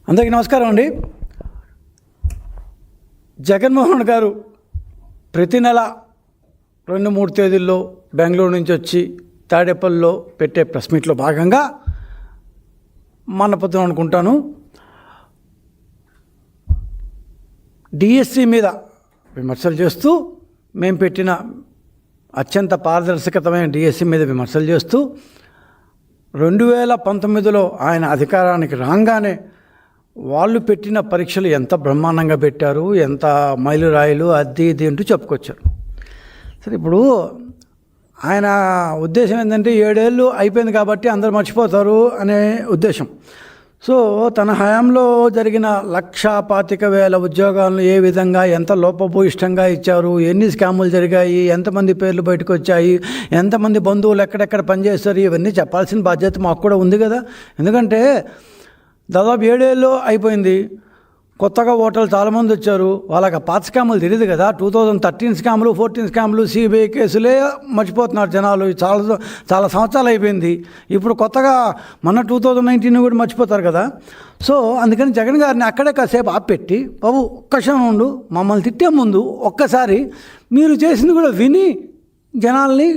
అందరికీ నమస్కారం అండి. జగన్మోహన్ గారు ప్రతి నెల 2-3 తేదీల్లో బెంగళూరు నుంచి వచ్చి తాడేపల్లిలో పెట్టే ప్రెస్ మీట్లో భాగంగా పొద్దున అనుకుంటాను డిఎస్సి మీద విమర్శలు చేస్తూ మేము పెట్టిన అత్యంత పారదర్శకతమైన డిఎస్సి మీద విమర్శలు చేస్తూ 2019లో ఆయన అధికారానికి రాగానే వాళ్ళు పెట్టిన పరీక్షలు ఎంత బ్రహ్మాండంగా పెట్టారు, ఎంత మైలురాయిలు అది ఇది అంటూ చెప్పుకొచ్చారు. సరే, ఇప్పుడు ఆయన ఉద్దేశం ఏంటంటే 7 ఏళ్ళు అయిపోయింది కాబట్టి అందరూ మర్చిపోతారు అనే ఉద్దేశం. సో తన హయాంలో జరిగిన 1,25,000 ఉద్యోగాలను ఏ విధంగా ఎంత లోపభూయిష్టంగా ఇచ్చారు, ఎన్ని స్కాములు జరిగాయి, ఎంతమంది పేర్లు బయటకు వచ్చాయి, ఎంతమంది బంధువులు ఎక్కడెక్కడ పనిచేస్తారు, ఇవన్నీ చెప్పాల్సిన బాధ్యత మాకు కూడా ఉంది కదా. ఎందుకంటే దాదాపు 7 ఏళ్ళు అయిపోయింది. కొత్తగా ఓటర్లు చాలామంది వచ్చారు. వాళ్ళకి పాత స్కాములు తెలియదు కదా. 2013 స్కాములు, 14 స్కాములు, సిబిఐ కేసులే మర్చిపోతున్నారు జనాలు. చాలా సంవత్సరాలు అయిపోయింది. ఇప్పుడు కొత్తగా మన 2019 కూడా మర్చిపోతారు కదా. సో అందుకని జగన్ గారిని అక్కడే కాసేపు ఆపెట్టి, బాబు ఒక్క క్షణం ఉండు, మమ్మల్ని తిట్టే ముందు ఒక్కసారి మీరు చేసింది కూడా విని జనాల్ని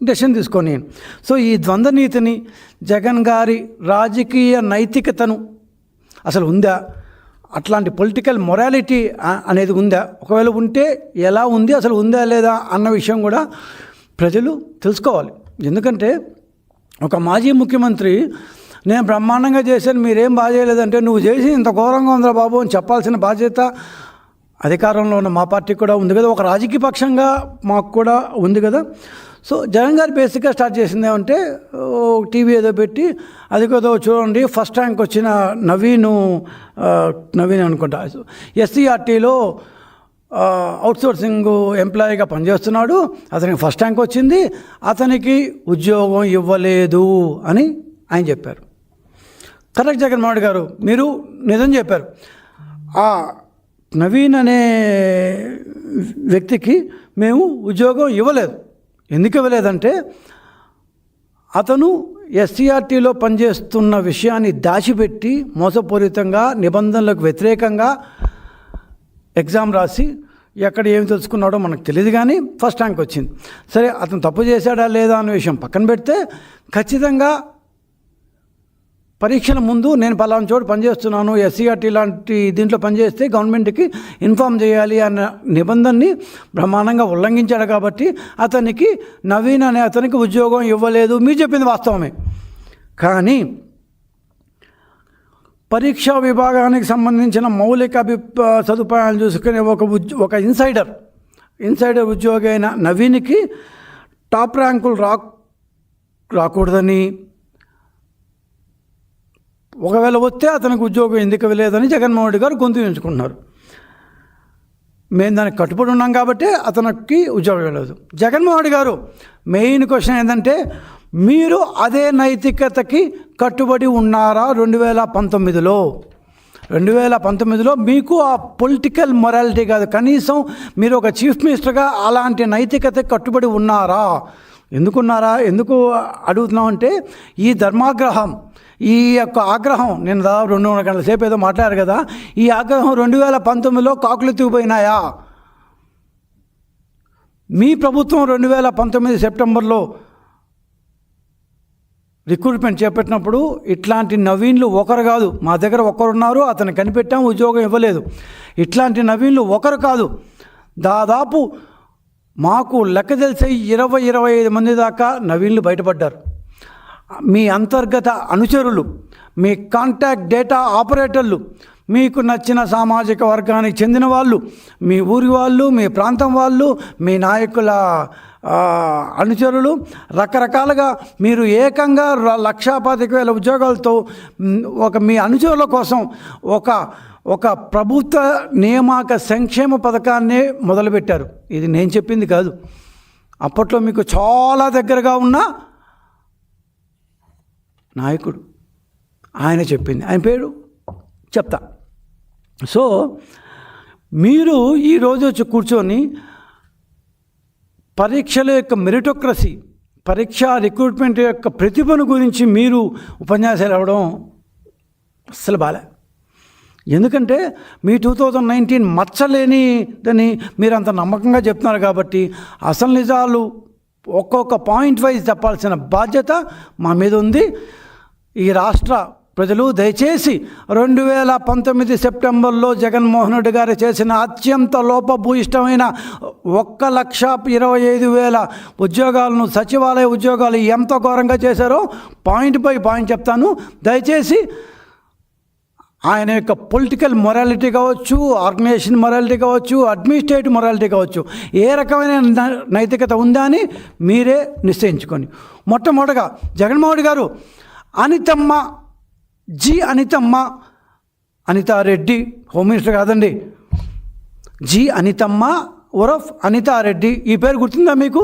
డెసిషన్ తీసుకొని. సో ఈ ద్వంద్వ నీతిని, జగన్ గారి రాజకీయ నైతికతను అసలు ఉందా, అట్లాంటి పొలిటికల్ మొరాలిటీ అనేది ఉందా, ఒకవేళ ఉంటే ఎలా ఉంది, అసలు ఉందా లేదా అన్న విషయం కూడా ప్రజలు తెలుసుకోవాలి. ఎందుకంటే ఒక మాజీ ముఖ్యమంత్రి నేను బ్రహ్మాండంగా చేశాను, మీరేం బాగా చేయలేదంటే, నువ్వు చేసి ఇంత ఘోరంగా ఉందా బాబు అని చెప్పాల్సిన బాధ్యత అధికారంలో ఉన్న మా పార్టీకి కూడా ఉంది కదా, ఒక రాజకీయ పక్షంగా మాకు కూడా ఉంది కదా. సో జగన్ గారు బేసిక్గా స్టార్ట్ చేసింది ఏమంటే, టీవీ ఏదో పెట్టి అది ఏదో చూడండి, ఫస్ట్ ర్యాంక్ వచ్చిన నవీన్ అనుకుంటా, ఎస్సీఆర్టీలో అవుట్సోర్సింగ్ ఎంప్లాయీగా పనిచేస్తున్నాడు, అతనికి ఫస్ట్ ర్యాంక్ వచ్చింది, అతనికి ఉద్యోగం ఇవ్వలేదు అని ఆయన చెప్పారు. కరెక్ట్ జగన్మోహన్ రెడ్డి గారు, మీరు నిజం చెప్పారు. ఆ నవీన్ అనే వ్యక్తికి మేము ఉద్యోగం ఇవ్వలేదు. ఎందుకు ఇవ్వలేదంటే, అతను ఎస్సీఆర్టీలో పనిచేస్తున్న విషయాన్ని దాచిపెట్టి మోసపూరితంగా నిబంధనలకు వ్యతిరేకంగా ఎగ్జామ్ రాసి ఎక్కడ ఏమి తెలుసుకున్నాడో మనకు తెలియదు, కానీ ఫస్ట్ ర్యాంక్ వచ్చింది. సరే, అతను తప్పు చేశాడా లేదా అనే విషయం పక్కన పెడితే, ఖచ్చితంగా పరీక్షల ముందు నేను పలానా చోటు పనిచేస్తున్నాను, ఎస్సీఆర్టీ లాంటి దీంట్లో పనిచేస్తే గవర్నమెంట్కి ఇన్ఫామ్ చేయాలి అన్న నిబంధనని బ్రహ్మాండంగా ఉల్లంఘించాడు. కాబట్టి అతనికి నవీన్ అనే అతనికి ఉద్యోగం ఇవ్వలేదు. మీరు చెప్పింది వాస్తవమే. కానీ పరీక్షా విభాగానికి సంబంధించిన మౌలిక సదుపాయాలు చూసుకునే ఒక ఇన్సైడర్ ఉద్యోగి అయిన నవీన్కి టాప్ ర్యాంకులు రాకూడదని, ఒకవేళ వస్తే అతనికి ఉద్యోగం ఎందుకు ఇవ్వలేదని జగన్మోహన్ రెడ్డి గారు గొంతు ఎంచుకుంటున్నారు. మేము దానికి కట్టుబడి ఉన్నాం కాబట్టి అతనికి ఉద్యోగం ఇవ్వలేదు. జగన్మోహన్ రెడ్డి గారు మెయిన్ క్వశ్చన్ ఏంటంటే, మీరు అదే నైతికతకి కట్టుబడి ఉన్నారా? 2019లో మీకు ఆ పొలిటికల్ మొరాలిటీ కాదు, కనీసం మీరు ఒక చీఫ్ మినిస్టర్గా అలాంటి నైతికతకి కట్టుబడి ఉన్నారా? ఎందుకు అడుగుతున్నామంటే, ఈ ధర్మాగ్రహం, ఈ యొక్క ఆగ్రహం, నేను దాదాపు 2.5 గంటల సేపు ఏదో మాట్లాడారు కదా, ఈ ఆగ్రహం 2019లో కాకులెత్తుకుపోయినాయా? మీ ప్రభుత్వం 2019 సెప్టెంబర్లో రిక్రూట్మెంట్ చేపట్టినప్పుడు ఇట్లాంటి నవీన్లు ఒకరు కాదు, మా దగ్గర ఒకరున్నారు, అతను కనిపెట్టాం, ఉద్యోగం ఇవ్వలేదు. ఇట్లాంటి నవీన్లు ఒకరు కాదు, దాదాపు మాకు లెక్క తెలిసి 20-25 మంది దాకా నవీన్లు బయటపడ్డారు. మీ అంతర్గత అనుచరులు, మీ కాంటాక్ట్ డేటా ఆపరేటర్లు, మీకు నచ్చిన సామాజిక వర్గానికి చెందిన వాళ్ళు, మీ ఊరి వాళ్ళు, మీ ప్రాంతం వాళ్ళు, మీ నాయకుల అనుచరులు, రకరకాలుగా మీరు ఏకంగా 1,25,000 ఉద్యోగాలతో మీ అనుచరుల కోసం ఒక ప్రభుత్వ నియామక సంక్షేమ పథకాన్ని మొదలుపెట్టారు. ఇది నేను చెప్పింది కాదు, అప్పట్లో మీకు చాలా దగ్గరగా ఉన్న నాయకుడు ఆయన చెప్పింది. ఆయన పేరు చెప్తా. సో మీరు ఈరోజు వచ్చి కూర్చొని పరీక్షల యొక్క మెరిటోక్రసీ, పరీక్ష రిక్రూట్మెంట్ యొక్క ప్రతిభను గురించి మీరు ఉపన్యాసాలు ఇవ్వడం అస్సలు బాలే. ఎందుకంటే మీ 2019 మచ్చలేనిదని మీరు అంత నమ్మకంగా చెప్తున్నారు కాబట్టి అసలు నిజాలు ఒక్కొక్క పాయింట్ వైజ్ చెప్పాల్సిన బాధ్యత మా మీద ఉంది. ఈ రాష్ట్ర ప్రజలు దయచేసి 2019 సెప్టెంబర్లో జగన్మోహన్ రెడ్డి గారు చేసిన అత్యంత లోపభూయిష్టమైన 1,25,000 ఉద్యోగాలను, సచివాలయ ఉద్యోగాలు ఎంత ఘోరంగా చేశారో పాయింట్ బై పాయింట్ చెప్తాను. దయచేసి ఆయన యొక్క పొలిటికల్ మొరాలిటీ కావచ్చు, ఆర్గనైజేషన్ మొరాలిటీ కావచ్చు, అడ్మినిస్ట్రేటివ్ మొరాలిటీ కావచ్చు, ఏ రకమైన నైతికత ఉందా అని మీరే నిశ్చయించుకొని. మొట్టమొదటిగా జగన్మోహన్ రెడ్డి గారు అనితమ్మ, అనితారెడ్డి, హోమ్ మినిస్టర్ కాదండి, అనితమ్మ ఉరఫ్ అనితారెడ్డి, ఈ పేరు గుర్తుందా మీకు?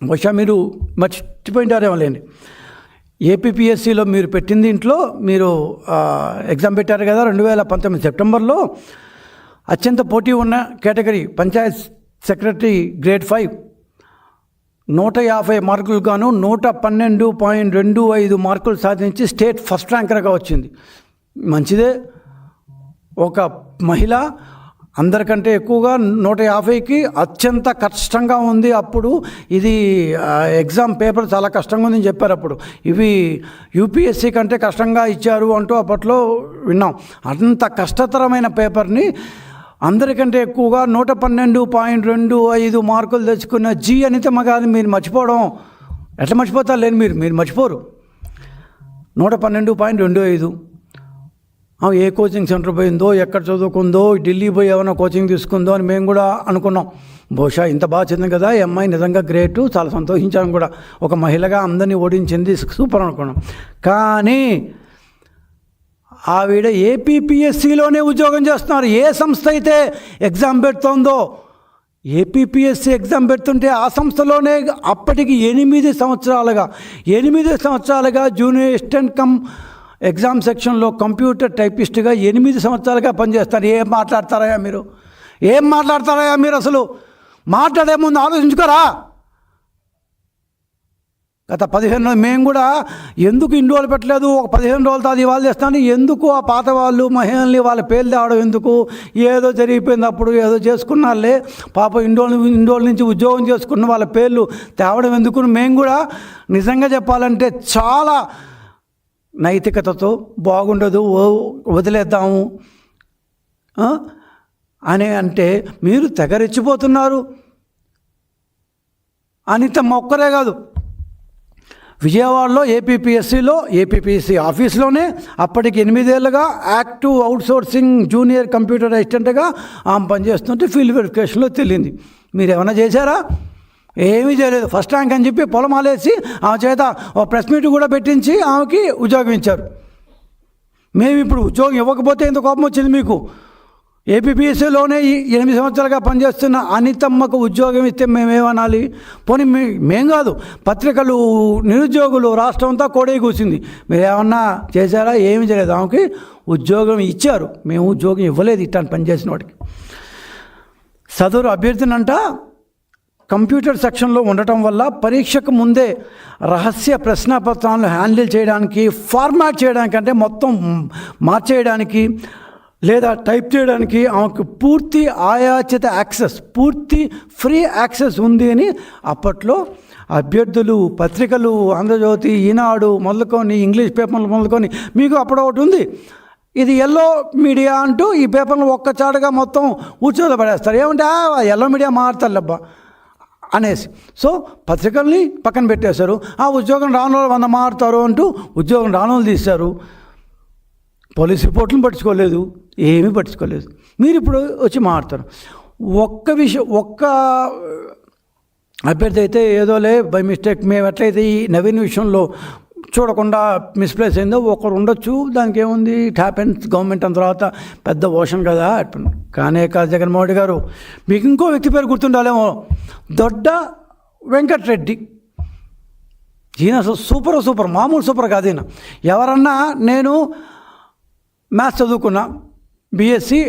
బహుశా మీరు మర్చిపోయింటారేమో లేండి. ఏపీపీఎస్సీలో మీరు పెట్టిన దీంట్లో మీరు ఎగ్జామ్ పెట్టారు కదా 2019 సెప్టెంబర్లో. అత్యంత పోటీ ఉన్న కేటగిరీ పంచాయత్ సెక్రటరీ గ్రేడ్ 5 150 మార్కులు గాను 112.25 మార్కులు సాధించి స్టేట్ ఫస్ట్ ర్యాంకర్గా వచ్చింది. మంచిదే. ఒక మహిళ అందరికంటే ఎక్కువగా 150కి అత్యంత కష్టంగా ఉంది. అప్పుడు ఇది ఎగ్జామ్ పేపర్ చాలా కష్టంగా ఉందని చెప్పారు. అప్పుడు ఇవి యూపీఎస్సీ కంటే కష్టంగా ఇచ్చారు అంటూ అప్పట్లో విన్నాం. అంత కష్టతరమైన పేపర్ని అందరికంటే ఎక్కువగా 112.25 మార్కులు తెచ్చుకున్న అనితమ్మ గారిని మీరు మర్చిపోవడం ఎట్లా మర్చిపోతారు? లేని మీరు మర్చిపోరు. 112.25 ఏ కోచింగ్ సెంటర్ పోయిందో, ఎక్కడ చదువుకుందో, ఢిల్లీ పోయి ఏమైనా కోచింగ్ తీసుకుందో అని మేము కూడా అనుకున్నాం. బహుశా ఇంత బాగా చదివింది కదా ఈ అమ్మాయి, నిజంగా గ్రేటు, చాలా సంతోషించాను కూడా. ఒక మహిళగా అందరినీ ఓడించింది, సూపర్ అనుకున్నాం. కానీ ఆవిడ ఏపీపీఎస్సీలోనే ఉద్యోగం చేస్తున్నారు. ఏ సంస్థ అయితే ఎగ్జామ్ పెడుతోందో, ఏపీపీఎస్సీ ఎగ్జామ్ పెడుతుంటే ఆ సంస్థలోనే అప్పటికి 8 సంవత్సరాలుగా జూనియర్ అసిస్టెంట్ కమ్ ఎగ్జామ్ సెక్షన్లో కంప్యూటర్ టైపిస్ట్గా 8 సంవత్సరాలుగా పనిచేస్తారు. ఏం మాట్లాడతారయ్యా మీరు? అసలు మాట్లాడే ముందు ఆలోచించుకోరా? గత 15 రోజులు మేము కూడా ఎందుకు ఇన్ని రోజులు పెట్టలేదు, ఒక 15 రోజులతో అది ఇవాళ చేస్తాను, ఎందుకు ఆ పాత వాళ్ళు మహిళల్ని వాళ్ళ పేర్లు తేవడం ఎందుకు? ఏదో జరిగిపోయింది, అప్పుడు ఏదో చేసుకున్నారులే, పాప ఇన్ని రోజుల నుంచి ఉద్యోగం చేసుకున్న వాళ్ళ పేర్లు తేవడం ఎందుకు? మేము కూడా నిజంగా చెప్పాలంటే చాలా నైతికతతో బాగుండదు, వదిలేద్దాము అని అంటే మీరు తెగరెచ్చిపోతున్నారు. అనితమ్మ ఒక్కరే కాదు, విజయవాడలో ఏపీపీఎస్సీ ఆఫీస్లోనే అప్పటికి 8 ఏళ్ళుగా యాక్టివ్ అవుట్సోర్సింగ్ జూనియర్ కంప్యూటర్ అసిస్టెంట్గా ఆమె పనిచేస్తుంటే ఫీల్డ్ వెరిఫికేషన్లో తెలియంది. మీరు ఏమైనా చేశారా? ఏమీ చేయలేదు. ఫస్ట్ ర్యాంక్ అని చెప్పి పొలమాలేసి ఆమె చేత ఒక ప్రెస్ మీట్ కూడా పెట్టించి ఆమెకి ఉద్యోగం ఇచ్చారు. మేము ఇప్పుడు ఉద్యోగం ఇవ్వకపోతే ఎంత కోపం వచ్చింది మీకు? ఏపీపీఎస్సీలోనే 8 సంవత్సరాలుగా పనిచేస్తున్న అనితమ్మకు ఉద్యోగం ఇస్తే మేమేమనాలి? పోనీ మేం కాదు, పత్రికలు, నిరుద్యోగులు రాష్ట్రం అంతా కోడే కూర్చుంది. మీరు ఏమన్నా చేశారా? ఏమీ చేయలేదు. ఆమెకి ఉద్యోగం ఇచ్చారు, మేము ఉద్యోగం ఇవ్వలేదు. ఇట్టాను పనిచేసిన వాడికి. సదరు అభ్యర్థినంట కంప్యూటర్ సెక్షన్లో ఉండటం వల్ల పరీక్షకు ముందే రహస్య ప్రశ్నపత్రాలను హ్యాండిల్ చేయడానికి, ఫార్మాట్ చేయడానికి, అంటే మొత్తం మార్చేయడానికి లేదా టైప్ చేయడానికి ఆమెకు పూర్తి ఆయాచిత యాక్సెస్, పూర్తి ఫ్రీ యాక్సెస్ ఉంది అని అప్పట్లో అభ్యర్థులు, పత్రికలు, ఆంధ్రజ్యోతి, ఈనాడు మొదలుకొని, ఇంగ్లీష్ పేపర్లు మొదలుకొని, మీకు అప్పుడు ఒకటి ఉంది, ఇది ఎల్లో మీడియా అంటూ ఈ పేపర్లు ఒక్కచాటుగా మొత్తం ఉచ్చులో పడేస్తారు. ఏమంటే ఎల్లో మీడియా మారుతారులబ్బా అనేసి. సో పత్రికల్ని పక్కన పెట్టేశారు. ఆ ఉద్యోగం రాని వాళ్ళు 100 మారుతారు అంటూ ఉద్యోగం రాని వాళ్ళు తీశారు. పోలీస్ రిపోర్ట్లను పట్టించుకోలేదు, ఏమీ పట్టించుకోలేదు. మీరు ఇప్పుడు వచ్చి మారుతారు. ఒక్క అభ్యర్థి అయితే ఏదోలే బై మిస్టేక్, మేము ఎట్లయితే ఈ నవీన్ విషయంలో చూడకుండా మిస్ప్లేస్ అయిందో ఒకరు ఉండొచ్చు, దానికి ఏముంది, ఇట్ హ్యాపెన్స్. గవర్నమెంట్ అంత తర్వాత పెద్ద ఓషన్ కదా. కానీ కాదు జగన్మోహన్ రెడ్డి గారు, మీకు ఇంకో వ్యక్తి పేరు గుర్తుండాలేమో, దొడ్డ వెంకటరెడ్డి. ఈయన సూపర్, మామూలు సూపర్ కాదు ఈయన. ఎవరన్నా నేను మ్యాథ్స్ చదువుకున్నా, బీఎస్సీ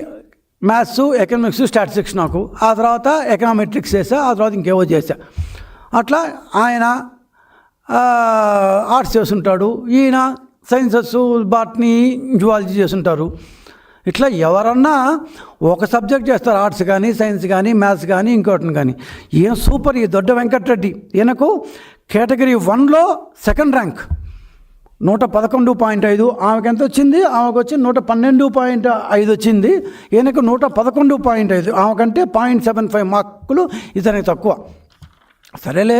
మ్యాథ్స్, ఎకనామిక్స్, స్టాటిస్టిక్స్ నాకు. ఆ తర్వాత ఎకనామెట్రిక్స్ చేసా, ఆ తర్వాత ఇంకేవో చేశా. అట్లా ఆయన ఆర్ట్స్ చేస్తుంటాడు, ఈయన సైన్సెస్, బాటనీ, జువాలజీ చేస్తుంటారు. ఇట్లా ఎవరన్నా ఒక సబ్జెక్ట్ చేస్తారు, ఆర్ట్స్ కానీ సైన్స్ కానీ మ్యాథ్స్ కానీ ఇంకోటిని కానీ. ఈయన సూపర్. ఈ దొడ్డ వెంకటరెడ్డి ఈయనకు కేటగిరీ 1లో సెకండ్ ర్యాంక్ 111.5. ఆమెకు ఎంత వచ్చింది? ఆమెకు వచ్చి 112.5 వచ్చింది. ఈయనకు 111.5. ఆమెకంటే 0.75 మార్కులు ఇతనికి తక్కువ. సరేలే,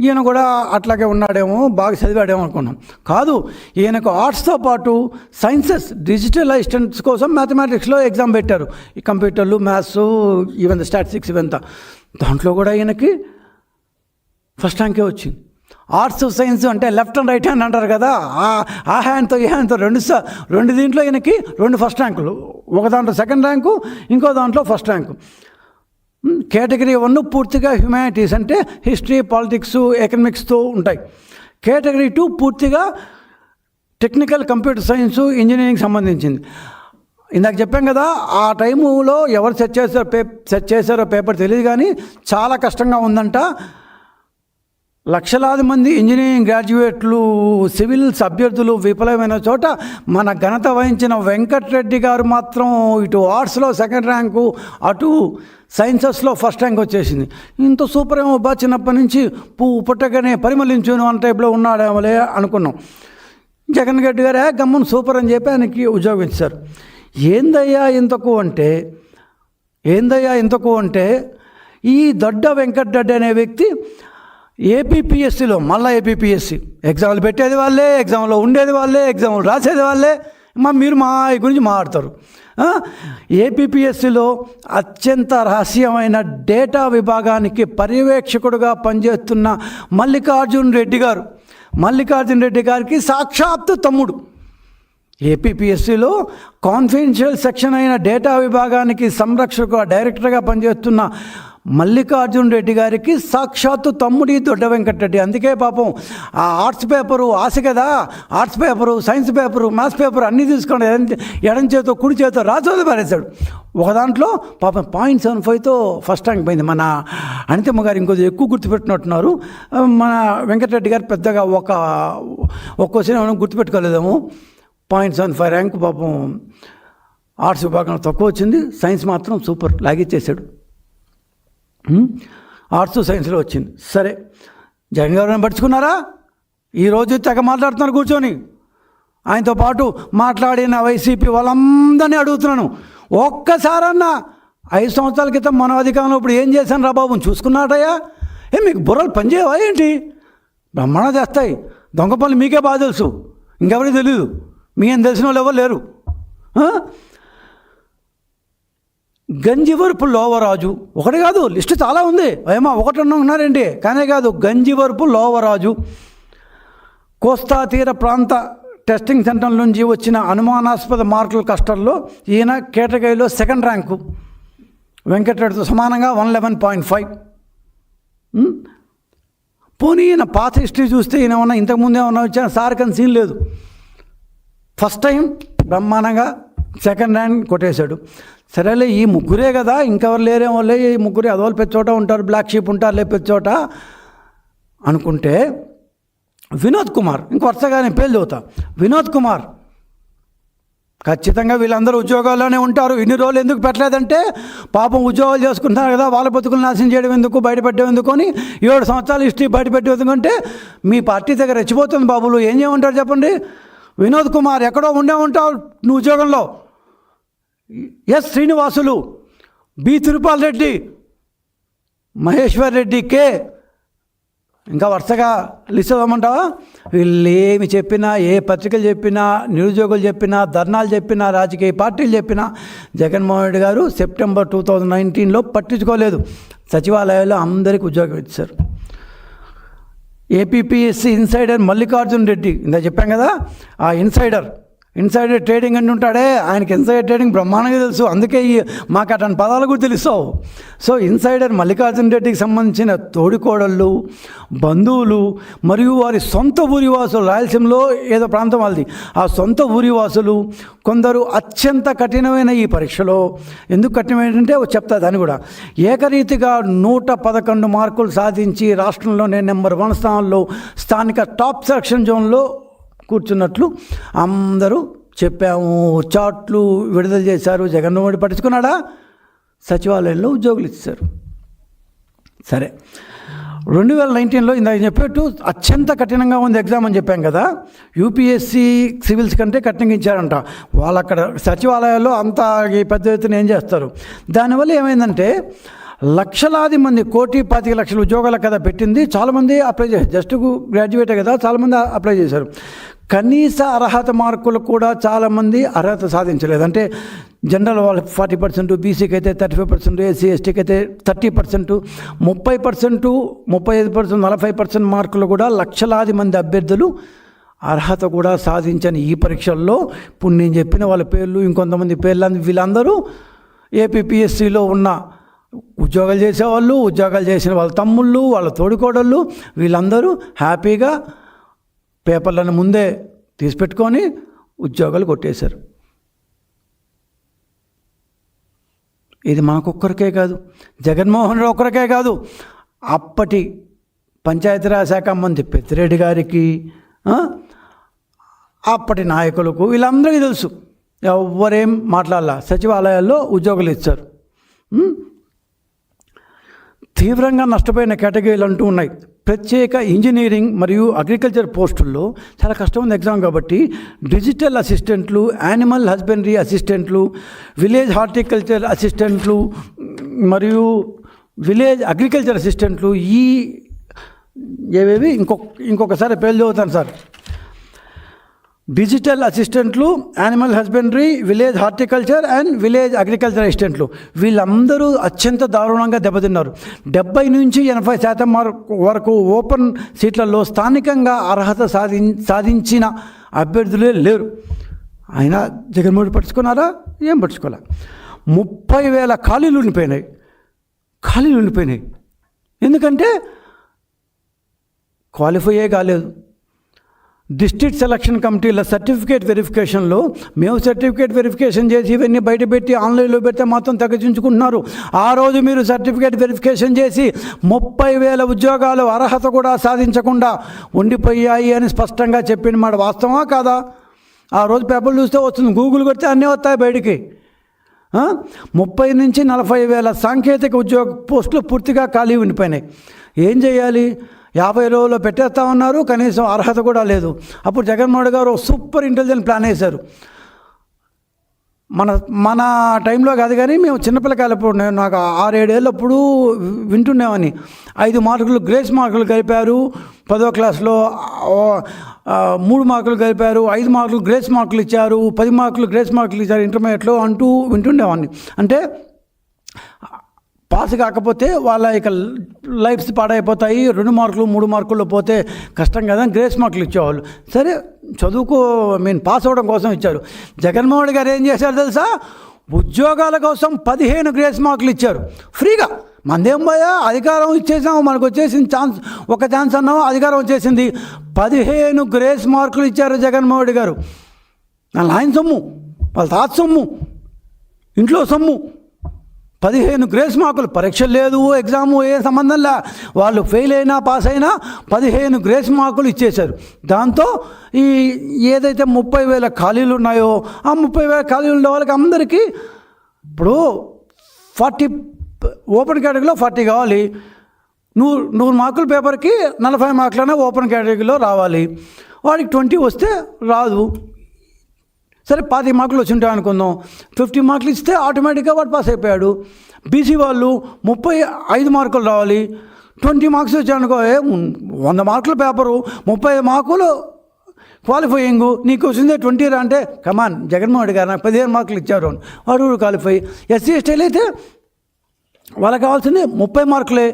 ఈయన కూడా అట్లాగే ఉన్నాడేమో, బాగా చదివాడేమో అనుకున్నాం. కాదు, ఈయనకు ఆర్ట్స్తో పాటు సైన్సెస్, డిజిటల్ అసిస్టెంట్స్ కోసం మ్యాథమెటిక్స్లో ఎగ్జామ్ పెట్టారు. ఈ కంప్యూటర్లు, మ్యాథ్స్, ఈవెన్ స్టాటిస్టిక్స్ ఇవంతా. దాంట్లో కూడా ఈయనకి ఫస్ట్ ర్యాంకే వచ్చింది. ఆర్ట్స్ సైన్స్ అంటే లెఫ్ట్ అండ్ రైట్ హ్యాండ్ అంటారు కదా, ఆ హ్యాండ్తో ఈ హ్యాండ్తో రెండు దీంట్లో ఈయనకి 2 ఫస్ట్ ర్యాంకులు. ఒక దాంట్లో సెకండ్ ర్యాంకు, ఇంకో దాంట్లో ఫస్ట్ ర్యాంకు. కేటగిరీ 1 పూర్తిగా హ్యుమానిటీస్ అంటే హిస్టరీ, పాలిటిక్స్, ఎకనామిక్స్తో ఉంటాయి. కేటగిరీ 2 పూర్తిగా టెక్నికల్, కంప్యూటర్ సైన్స్, ఇంజనీరింగ్ సంబంధించింది. ఇందాక చెప్పాం కదా, ఆ టైములో ఎవరు సెట్ చేశారో పేపర్ తెలియదు, కానీ చాలా కష్టంగా ఉందంట. లక్షలాది మంది ఇంజనీరింగ్ గ్రాడ్యుయేట్లు, సివిల్స్ అభ్యర్థులు విఫలమైన చోట మన ఘనత వహించిన వెంకటరెడ్డి గారు మాత్రం ఇటు ఆర్ట్స్లో సెకండ్ ర్యాంకు, అటు సైన్సెస్లో ఫస్ట్ ర్యాంక్ వచ్చేసింది. ఇంత సూపర్ ఏమో బా, చిన్నప్పటి నుంచి పువ్వు పుట్టగానే పరిమళించును అన్న టైప్లో ఉన్నాడేమోలే అనుకున్నాం. జగన్ రెడ్డి గారే గమ్మున సూపర్ అని చెప్పి ఆయనకి ఉద్యోగం ఇచ్చారు. ఏందయ్యా ఇంతకు అంటే ఈ దొడ్డ వెంకటరెడ్డి అనే వ్యక్తి ఏపీపీఎస్సీలో, మళ్ళీ ఏపీపీఎస్సీ ఎగ్జామ్లు పెట్టేది వాళ్ళే, ఎగ్జామ్లో ఉండేది వాళ్ళే, ఎగ్జామ్లు రాసేది వాళ్ళే. మీరు మా గురించి మాట్లాడతారు. ఏపీపీఎస్సీలో అత్యంత రహస్యమైన డేటా విభాగానికి పర్యవేక్షకుడుగా పనిచేస్తున్న మల్లికార్జున్ రెడ్డి గారికి సాక్షాత్తు తమ్ముడు. ఏపీపీఎస్సీలో కాన్ఫిడెన్షియల్ సెక్షన్ అయిన డేటా విభాగానికి సంరక్షకుగా, డైరెక్టర్గా పనిచేస్తున్న మల్లికార్జున్ రెడ్డి గారికి సాక్షాత్తు తమ్ముడి దొడ్డ వెంకటరెడ్డి. అందుకే పాపం ఆ ఆర్ట్స్ పేపరు ఆశ కదా, arts paper, science paper, maths paper అన్నీ తీసుకొని ఎడం చేతో కుడి చేతో రాజోది పారేశాడు. ఒక దాంట్లో పాపం 0.75తో ఫస్ట్ ర్యాంక్ పోయింది. మన అనితమ్మ గారు ఇంకొంచెం ఎక్కువ గుర్తుపెట్టినట్టున్నారు. మన వెంకటరెడ్డి గారు పెద్దగా ఒక క్వశ్చన్ ఏమైనా గుర్తుపెట్టుకోలేదేమో. 0.75 ర్యాంకు పాపం ఆర్ట్స్ విభాగంలో తక్కువ వచ్చింది. సైన్స్ మాత్రం సూపర్ లాగిచ్చేసాడు. ఆర్ట్స్ సైన్స్లో వచ్చింది. సరే, జగన్ గారు పట్టించుకున్నారా? ఈరోజు తెగ మాట్లాడుతున్నారు కూర్చొని. ఆయనతో పాటు మాట్లాడిన వైసీపీ వాళ్ళందరినీ అడుగుతున్నాను, ఒక్కసారన్నా 5 సంవత్సరాల క్రితం మన అధికారంలో ఇప్పుడు ఏం చేశాను రా బాబు చూసుకున్నాడయ్యా? మీకు బుర్రలు పనిచేయవా ఏంటి? బ్రహ్మాండం చేస్తాయి. దొంగ పనులు మీకే బాగా తెలుసు, ఇంకెవరికి తెలీదు. మీకేం తెలిసిన వాళ్ళు ఎవరు లేరు. గంజివరపు లోవరాజు ఒకటి కాదు, లిస్టు చాలా ఉంది. ఏమో ఒకటి ఉన్నారండి, కానీ కాదు. గంజివరపు లోవరాజు కోస్తా తీర ప్రాంత టెస్టింగ్ సెంటర్ నుంచి వచ్చిన అనుమానాస్పద మార్కుల కష్టంలో ఈయన కేటగిరీలో సెకండ్ ర్యాంకు, వెంకటరెడ్డితో సమానంగా 111.5. పోనీ ఈయన పాత హిస్టరీ చూస్తే ఈయన ఏమన్నా ఇంతకుముందు ఏమన్నా వచ్చాను సార్ కానీ సీన్ లేదు. ఫస్ట్ టైం బ్రహ్మాండంగా సెకండ్ ర్యాంక్ కొట్టేశాడు. సరేలే, ఈ ముగ్గురే కదా, ఇంకెవరు లేరేమో, ఈ ముగ్గురే అదోలు పెద్ద చోట ఉంటారు, బ్లాక్ షీప్ ఉంటారులే పెద్ద చోట అనుకుంటే వినోద్ కుమార్, ఇంక వరుసగానే పేరు చదువుతా. వినోద్ కుమార్ ఖచ్చితంగా వీళ్ళందరూ ఉద్యోగాల్లోనే ఉంటారు. ఇన్ని రోజులు ఎందుకు పెట్టలేదంటే పాపం ఉద్యోగాలు చేసుకుంటున్నారు కదా, వాళ్ళ బతుకులు నాశనం చేయడం ఎందుకు, బయటపెట్టడం ఎందుకు అని 7 సంవత్సరాల హిస్టరీ బయటపెట్టే ఎందుకంటే మీ పార్టీ దగ్గర రెచ్చిపోతుంది బాబులు. ఏం చేయమంటారు చెప్పండి? వినోద్ కుమార్ ఎక్కడో ఉండే ఉంటావు నువ్వు ఉద్యోగంలో. ఎస్ శ్రీనివాసులు, బి తిరుపాల్ రెడ్డి, మహేశ్వర్ రెడ్డి, కే, ఇంకా వరుసగా లిస్ట్ ఇవ్వమంటావా? వీళ్ళు ఏమి చెప్పినా, ఏ పత్రికలు చెప్పినా, నిరుద్యోగులు చెప్పినా, ధర్నాలు చెప్పినా, రాజకీయ పార్టీలు చెప్పినా జగన్మోహన్ రెడ్డి గారు సెప్టెంబర్ 2019లో పట్టించుకోలేదు. సచివాలయాల్లో అందరికీ ఉద్యోగం ఇచ్చారు. ఏపీపీఎస్సీ ఇన్సైడర్ మల్లికార్జున్ రెడ్డి, ఇందా చెప్పాం కదా, ఆ ఇన్సైడర్ ట్రేడింగ్ అని ఉంటాడే, ఆయనకి ఇన్సైడర్ ట్రేడింగ్ బ్రహ్మాండంగా తెలుసు. అందుకే మాకు అటువంటి పదాలు కూడా తెలుస్తావు. సో ఇన్సైడర్ మల్లికార్జున రెడ్డికి సంబంధించిన తోడికోడళ్ళు, బంధువులు మరియు వారి సొంత ఊరివాసులు, రాయలసీమలో ఏదో ప్రాంతం వాళ్ళది, ఆ సొంత ఊరివాసులు కొందరు అత్యంత కఠినమైన ఈ పరీక్షలో, ఎందుకు కఠినమైనదంటే చెప్తా దాన్ని కూడా, ఏకరీతిగా 111 మార్కులు సాధించి రాష్ట్రంలోనే నెంబర్ 1 స్థానంలో స్థానిక టాప్ సెలక్షన్ జోన్లో కూర్చున్నట్లు అందరూ చెప్పాము, చార్ట్లు విడుదల చేశారు. జగన్మోహన్ రెడ్డి పట్టించుకున్నాడా? సచివాలయంలో ఉద్యోగులు ఇచ్చారు. సరే, 2019లో ఇందాక చెప్పేట్టు అత్యంత కఠినంగా ఉంది ఎగ్జామ్ అని చెప్పాం కదా. యూపీఎస్సీ సివిల్స్ కంటే కఠినంగా ఇచ్చారంట. వాళ్ళు అక్కడ సచివాలయాల్లో అంత పెద్ద ఎత్తున ఏం చేస్తారు. దానివల్ల ఏమైందంటే లక్షలాది మంది, 1,25,00,000 ఉద్యోగాలకు కదా పెట్టింది. చాలామంది అప్లై చేశారు. జస్ట్ గ్రాడ్యుయేటే కదా, చాలామంది అప్లై చేశారు. కనీస అర్హత మార్కులు కూడా చాలామంది అర్హత సాధించలేదు. అంటే జనరల్ వాళ్ళకి 40%, బీసీకి అయితే 35%, ఎస్సీ ఎస్టీకి అయితే 30%, 30%, 35%, 40% మార్కులు కూడా లక్షలాది మంది అభ్యర్థులు అర్హత కూడా సాధించని ఈ పరీక్షల్లో ఇప్పుడు నేను చెప్పిన వాళ్ళ పేర్లు, ఇంకొంతమంది పేర్లు, వీళ్ళందరూ ఏపీపీఎస్సీలో ఉన్న ఉద్యోగాలు చేసేవాళ్ళు, ఉద్యోగాలు చేసిన వాళ్ళ తమ్ముళ్ళు, వాళ్ళ తోడికోడళ్ళు, వీళ్ళందరూ హ్యాపీగా పేపర్లను ముందే తీసిపెట్టుకొని ఉద్యోగాలు కొట్టేశారు. ఇది మనకొక్కరికే కాదు, జగన్మోహన్ రెడ్డి ఒక్కరికే కాదు, అప్పటి పంచాయతీరాజ్ శాఖ మంత్రి పెద్దిరెడ్డి గారికి, అప్పటి నాయకులకు, వీళ్ళందరికీ తెలుసు. ఎవరేం మాట్లాడాల, సచివాలయాల్లో ఉద్యోగులు ఇచ్చారు. తీవ్రంగా నష్టపోయిన కేటగిరీలు అంటూ ఉన్నాయి. ప్రత్యేక ఇంజనీరింగ్ మరియు అగ్రికల్చర్ పోస్టుల్లో చాలా కష్టం ఉంది ఎగ్జామ్ కాబట్టి డిజిటల్ అసిస్టెంట్లు, యానిమల్ హస్బెండరీ అసిస్టెంట్లు, విలేజ్ హార్టికల్చర్ అసిస్టెంట్లు మరియు విలేజ్ అగ్రికల్చర్ అసిస్టెంట్లు, ఈ ఏవేవి ఇంకొకసారి పేర్లు చదువుతాను సార్. డిజిటల్ అసిస్టెంట్లు, animal husbandry, village horticulture and village agriculture అసిస్టెంట్లు, వీళ్ళందరూ అత్యంత దారుణంగా దెబ్బతిన్నారు. 70 నుంచి 80% వరకు ఓపెన్ సీట్లలో స్థానికంగా అర్హత సాధించిన అభ్యర్థులే లేరు. అయినా జగన్మోహన్ పట్టించుకున్నారా? ఏం పట్టించుకోలే. 30,000 ఖాళీలు ఉండిపోయినాయి. ఎందుకంటే క్వాలిఫైయే కాలేదు. డిస్ట్రిక్ట్ సెలక్షన్ కమిటీల సర్టిఫికేట్ వెరిఫికేషన్లో మేము సర్టిఫికేట్ వెరిఫికేషన్ చేసి ఇవన్నీ బయటపెట్టి ఆన్లైన్లో పెడితే మాత్రం తగ్గించుకుంటున్నారు. ఆ రోజు మీరు సర్టిఫికేట్ వెరిఫికేషన్ చేసి 30,000 ఉద్యోగాలు అర్హత కూడా సాధించకుండా ఉండిపోయాయి అని స్పష్టంగా చెప్పిన మాట వాస్తవమా కాదా? ఆ రోజు పేపర్లు చూస్తే వస్తుంది, గూగుల్ కొడితే అన్నీ వస్తాయి బయటికి. 30 నుంచి 40,000 సాంకేతిక ఉద్యోగ పోస్టులు పూర్తిగా ఖాళీ ఉండిపోయినాయి. ఏం చేయాలి? 50 రోజుల్లో పెట్టేస్తా ఉన్నారు, కనీసం అర్హత కూడా లేదు. అప్పుడు జగన్మోహన్ గారు సూపర్ ఇంటెలిజెంట్ ప్లాన్ వేశారు. మన టైంలో కాదు కానీ మేము చిన్నపిల్లకాయలప్పుడు, నేను నాకు 6-7 ఏళ్ళప్పుడు వింటున్నామని 5 మార్కులు గ్రేస్ మార్కులు కలిపారు. 10వ క్లాస్లో 3 మార్కులు కలిపారు, 5 మార్కులు గ్రేస్ మార్కులు ఇచ్చారు, 10 మార్కులు గ్రేస్ మార్కులు ఇచ్చారు ఇంటర్మీడియట్లో అంటూ వింటుండేవాడిని. అంటే పాస్ కాకపోతే వాళ్ళ ఇక లైఫ్స్ పాడైపోతాయి, 2 మార్కులు 3 మార్కుల్లో పోతే కష్టం కదా, గ్రేస్ మార్కులు ఇచ్చేవాళ్ళు. సరే చదువుకో పాస్ అవ్వడం కోసం ఇచ్చారు. జగన్మోహన్ గారు ఏం చేశారు తెలుసా? ఉద్యోగాల కోసం 15 గ్రేస్ మార్కులు ఇచ్చారు ఫ్రీగా. మందేం పోయా, అధికారం ఇచ్చేసాము, మనకు వచ్చేసింది ఒక ఛాన్స్ అన్నాము, అధికారం వచ్చేసింది. 15 గ్రేస్ మార్కులు ఇచ్చారు జగన్మోహన్ గారు. ఆయన సొమ్ము, వాళ్ళ తాత సొమ్ము, ఇంట్లో సొమ్ము. 15 గ్రేస్ మార్కులు, పరీక్ష లేదు, ఎగ్జాము ఏ సంబంధంలా, వాళ్ళు ఫెయిల్ అయినా పాస్ అయినా 15 గ్రేస్ మార్కులు ఇచ్చేశారు. దాంతో ఈ ఏదైతే 30,000 ఖాళీలు ఉన్నాయో ఆ 30,000 ఖాళీలు ఉన్న వాళ్ళకి అందరికీ ఇప్పుడు 40 ఓపెన్ కేటగిరీలో 40 కావాలి. 100 మార్కుల పేపర్కి 40 మార్కులైనా ఓపెన్ కేటగిరీలో రావాలి. వాడికి 20 వస్తే రాదు. సరే 25 మార్కులు వచ్చి ఉంటాయి అనుకుందాం, 50 మార్కులు ఇస్తే ఆటోమేటిక్గా వాడు పాస్ అయిపోయాడు. బీసీ వాళ్ళు 35 మార్కులు రావాలి, 20 మార్క్స్ వచ్చాయనుకో, 100 మార్కుల పేపరు 35 మార్కులు క్వాలిఫైయింగ్, నీకు వచ్చిందే 20 రా అంటే కమాన్ జగన్మోహన్ గారు నాకు 15 మార్కులు ఇచ్చారు అని వాడు క్వాలిఫై. ఎస్సీ ఎస్టీలు అయితే వాళ్ళకి కావాల్సింది 30 మార్కులే.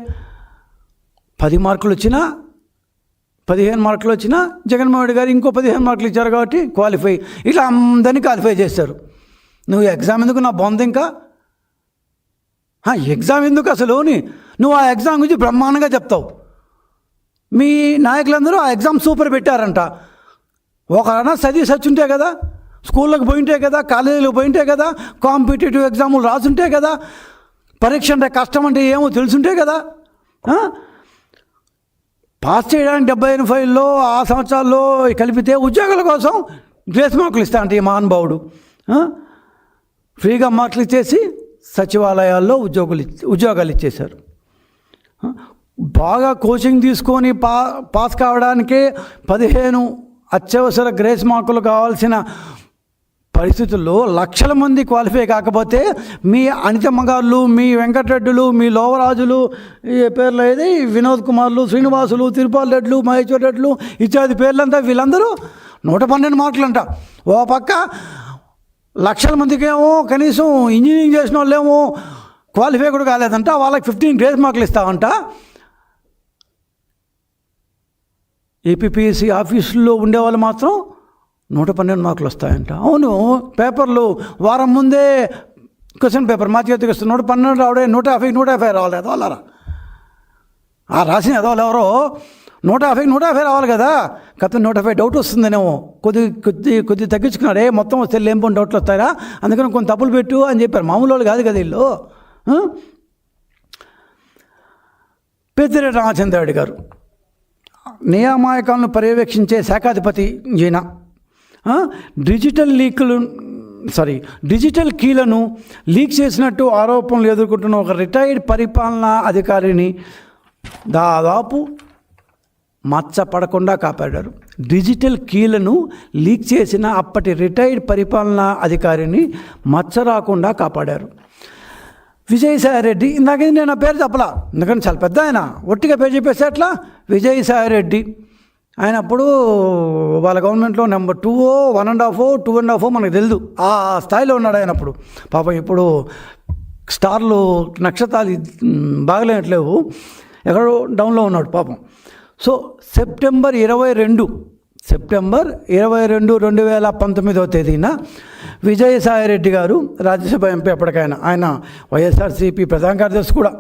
10 మార్కులు వచ్చినా 15 మార్కులు వచ్చినా జగన్మోహన్ గారు ఇంకో 15 మార్కులు ఇచ్చారు కాబట్టి క్వాలిఫై. ఇట్లా అందరినీ క్వాలిఫై చేశారు. నువ్వు ఎగ్జామ్ ఎందుకు నా బొంద? ఇంకా ఎగ్జామ్ ఎందుకు అసలు? నువ్వు ఆ ఎగ్జామ్ గురించి బ్రహ్మాండంగా చెప్తావు. మీ నాయకులందరూ ఆ ఎగ్జామ్ సూపర్ పెట్టారంట. ఒకరైనా చదివి సచ్చుంటే కదా, స్కూళ్ళకి పోయింటే కదా, కాలేజీలకు పోయింటే కదా, కాంపిటేటివ్ ఎగ్జాములు రాసుంటే కదా, పరీక్ష అంటే కష్టం అంటే ఏమో తెలుసుంటే కదా. పాస్ చేయడానికి 75లో ఆ సంవత్సరాల్లో కలిపితే ఉద్యోగాల కోసం గ్రేస్ మార్కులు ఇస్తా అంటే ఈ మహానుభావుడు ఫ్రీగా మార్కులు ఇచ్చేసి సచివాలయాల్లో ఉద్యోగాలు ఇచ్చేశారు. బాగా కోచింగ్ తీసుకొని పాస్ కావడానికే 15 అత్యవసర గ్రేస్ మార్కులు కావాల్సిన పరిస్థితుల్లో లక్షల మంది క్వాలిఫై కాకపోతే మీ అనితమ్మ గారులు, మీ వెంకటరెడ్డులు, మీ లోవరాజులు, ఈ పేర్లు ఏది వినోద్ కుమార్లు, శ్రీనివాసులు, తిరుపాల్ రెడ్లు, మహేశ్వర్ రెడ్లు ఇత్యాది పేర్లంతా వీళ్ళందరూ 112 మార్కులు అంట. ఓ పక్క లక్షల మందికి ఏమో కనీసం ఇంజనీరింగ్ చేసిన వాళ్ళేమో క్వాలిఫై కూడా కాలేదంట, వాళ్ళకి 15 గ్రేస్ మార్కులు ఇస్తామంట. ఏపీపీఎస్సీ ఆఫీసుల్లో ఉండేవాళ్ళు మాత్రం 112 మార్కులు వస్తాయంట. అవును, పేపర్లు వారం ముందే క్వశ్చన్ పేపర్ మా చేతికి వస్తుంది. 112 రావడే 150 రావాలి కదా వాళ్ళరా. ఆ రాసిన ఎదవాళ్ళు ఎవరో 150 రావాలి కదా. కథ 150 డౌట్ వస్తుందనేమో కొద్ది తగ్గించుకున్నాడు. మొత్తం వస్తే ఏం పోనీ డౌట్లు వస్తాయా, అందుకని కొన్ని తప్పులు పెట్టు అని చెప్పారు. మామూలు వాళ్ళు కాదు కదా వీళ్ళు. పెద్దిరెడ్డి రామచంద్రారెడ్డి గారు నియామకాలను పర్యవేక్షించే శాఖాధిపతి ఈయన డిజిటల్ కీలను లీక్ చేసినట్టు ఆరోపణలు ఎదుర్కొంటున్న ఒక రిటైర్డ్ పరిపాలనా అధికారిని దాదాపు మచ్చపడకుండా కాపాడారు. డిజిటల్ కీలను లీక్ చేసిన అప్పటి రిటైర్డ్ పరిపాలనా అధికారిని మచ్చ రాకుండా కాపాడారు. విజయసాయిరెడ్డి, ఇందాక నేను ఆ పేరు చెప్పలా, ఎందుకంటే చాలా పెద్ద ఆయన, ఒట్టిగా పేరు చెప్పేస్తే అట్లా. విజయసాయిరెడ్డి ఆయన అప్పుడు వాళ్ళ గవర్నమెంట్లో నెంబర్ 2 1.5 మనకు తెలియదు, ఆ స్థాయిలో ఉన్నాడు ఆయన అప్పుడు. పాపం ఇప్పుడు స్టార్లు నక్షత్రాలు బాగలేనట్లేవు, ఎక్కడో డౌన్లో ఉన్నాడు పాపం. సో సెప్టెంబర్ 22, 2019 తేదీన విజయసాయిరెడ్డి గారు రాజ్యసభ ఎంపీ, ఎప్పటికైనా ఆయన వైఎస్ఆర్సీపీ ప్రధాన కార్యదర్శి కూడా,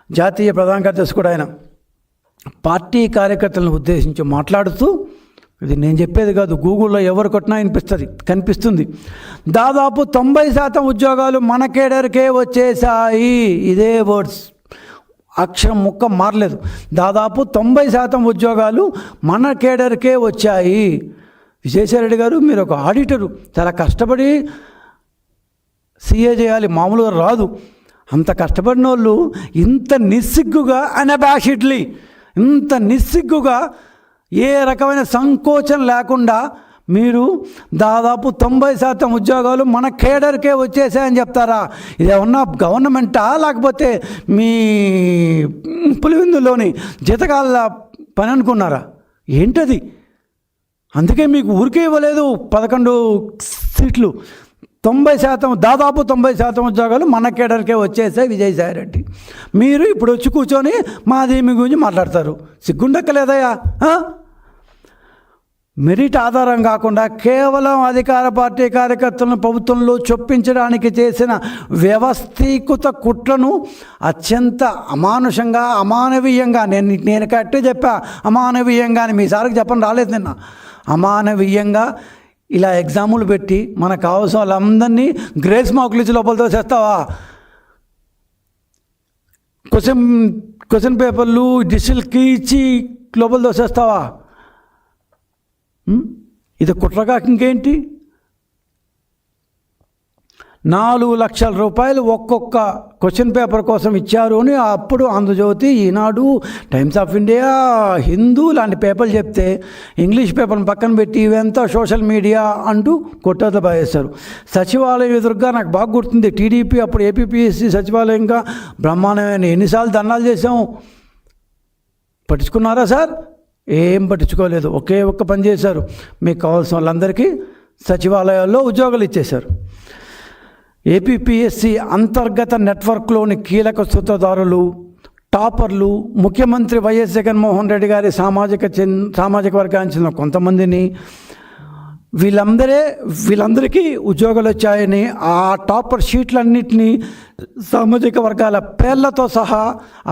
జాతీయ ప్రధాన కార్యదర్శి కూడా ఆయన, పార్టీ కార్యకర్తలను ఉద్దేశించి మాట్లాడుతూ, ఇది నేను చెప్పేది కాదు, గూగుల్లో ఎవరు కొట్టినా కనిపిస్తుంది, దాదాపు 90% ఉద్యోగాలు మన కేడర్కే వచ్చేసాయి. ఇదే వర్డ్స్, అక్షరం ముక్క మారలేదు. దాదాపు 90% ఉద్యోగాలు మన కేడర్కే వచ్చాయి. విజయసాయిరెడ్డి గారు, మీరు ఒక ఆడిటరు, చాలా కష్టపడి సీఏ చేయాలి, మామూలుగా రాదు. అంత కష్టపడిన వాళ్ళు ఇంత నిస్సిగ్గుగా అన్అబాషెడ్లీ, ఇంత నిస్సిగ్గుగా ఏ రకమైన సంకోచం లేకుండా మీరు దాదాపు 90% ఉద్యోగాలు మన కేడర్కే వచ్చేసాయని చెప్తారా? ఇదేమన్నా గవర్నమెంటా, లేకపోతే మీ పులివిందులోని జీతకాల పని అనుకున్నారా? ఏంటది? అందుకే మీకు ఊరికే ఇవ్వలేదు 11 సీట్లు. 90%, దాదాపు 90% ఉద్యోగాలు మన కేడర్కే వచ్చేసాయి. విజయసాయిరెడ్డి, మీరు ఇప్పుడు వచ్చి కూర్చొని మాది మీ గురించి మాట్లాడతారు. సిగ్గుండక్కలేదయా? మెరిట్ ఆధారం కాకుండా కేవలం అధికార పార్టీ కార్యకర్తలను ప్రభుత్వంలో చొప్పించడానికి చేసిన వ్యవస్థీకృత కుట్రను అత్యంత అమానుషంగా, అమానవీయంగా, నేను కరెక్టే చెప్పా, అమానవీయంగా అని మీ సార్కి చెప్పని రాలేదు నిన్న. అమానవీయంగా ఇలా ఎగ్జాములు పెట్టి మనకు కావాల్సిన వాళ్ళందరినీ గ్రేస్ మార్కులు ఇచ్చి లోపలతో చేస్తావా? క్వశ్చన్ పేపర్లు డిజిటల్కి ఇచ్చి లోపల దోసేస్తావా? ఇది కుట్రగా ఇంకేంటి? 4 లక్షల రూపాయలు ఒక్కొక్క క్వశ్చన్ పేపర్ కోసం ఇచ్చారు అని అప్పుడు ఆంధ్రజ్యోతి, ఈనాడు, టైమ్స్ ఆఫ్ ఇండియా, హిందూ లాంటి పేపర్లు చెప్తే ఇంగ్లీష్ పేపర్ని పక్కన పెట్టి ఇవంతా సోషల్ మీడియా అంటూ కొట్టేత బాగేస్తారు. సచివాలయం ఎదురుగా నాకు బాగా గుర్తుంది, టీడీపీ అప్పుడు ఏపీపీఎస్సీ సచివాలయంగా బ్రహ్మాండమైన ఎన్నిసార్లు ధర్నాలు చేసాము. పట్టించుకున్నారా సార్? ఏం పట్టించుకోలేదు. ఒక్క పని చేశారు, మీకు కావాల్సిన వాళ్ళందరికీ సచివాలయాల్లో ఉద్యోగాలు ఇచ్చేశారు. ఏపీపీఎస్సీ అంతర్గత నెట్వర్క్లోని కీలక సూత్రధారులు, టాపర్లు, ముఖ్యమంత్రి వైఎస్ జగన్మోహన్ రెడ్డి గారి సామాజిక వర్గానికి చెందిన కొంతమందిని, వీళ్ళందరికీ ఉద్యోగాలు వచ్చాయని ఆ టాపర్ షీట్లన్నింటినీ సామాజిక వర్గాల పేర్లతో సహా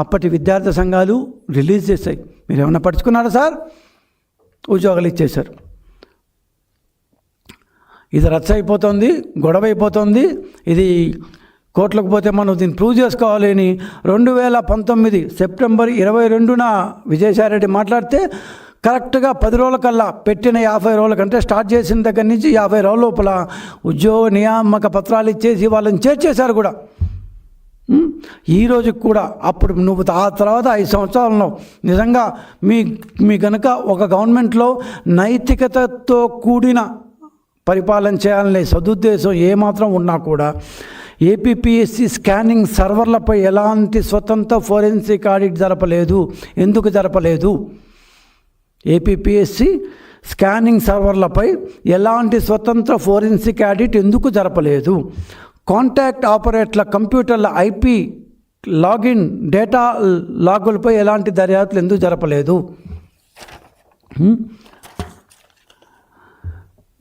అప్పటి విద్యార్థి సంఘాలు రిలీజ్ చేశాయి. మీరు ఏమైనా పట్టించుకున్నారా సార్? ఉద్యోగాలు ఇచ్చేశారు. ఇది రచ్చ అయిపోతుంది, గొడవ అయిపోతుంది. ఇది కోర్టులకు పోతే మనం దీన్ని ప్రూవ్ చేసుకోవాలి అని 2019 సెప్టెంబర్ 22న విజయసాయిరెడ్డి మాట్లాడితే కరెక్ట్గా 10 రోజుల కల్లా పెట్టిన 50 రోజుల కంటే స్టార్ట్ చేసిన దగ్గర నుంచి 50 రోజుల లోపల ఉద్యోగ నియామక పత్రాలు ఇచ్చేసి వాళ్ళని చేర్చేశారు కూడా. ఈరోజుకి కూడా అప్పుడు నువ్వు ఆ తర్వాత 5 సంవత్సరాలలో నిజంగా మీ కనుక ఒక గవర్నమెంట్లో నైతికతతో కూడిన పరిపాలన చేయాలనే సదుద్దేశం ఏమాత్రం ఉన్నా కూడా ఏపీపీఎస్సీ స్కానింగ్ సర్వర్లపై ఎలాంటి స్వతంత్ర ఫోరెన్సిక్ ఆడిట్ జరపలేదు. ఎందుకు జరపలేదు? ఏపీపీఎస్సీ స్కానింగ్ సర్వర్లపై ఎలాంటి స్వతంత్ర ఫోరెన్సిక్ ఆడిట్ ఎందుకు జరపలేదు? కాంటాక్ట్ ఆపరేటర్ల కంప్యూటర్ల ఐపీ లాగిన్ డేటా లాగులపై ఎలాంటి దర్యాప్తులు ఎందుకు జరపలేదు?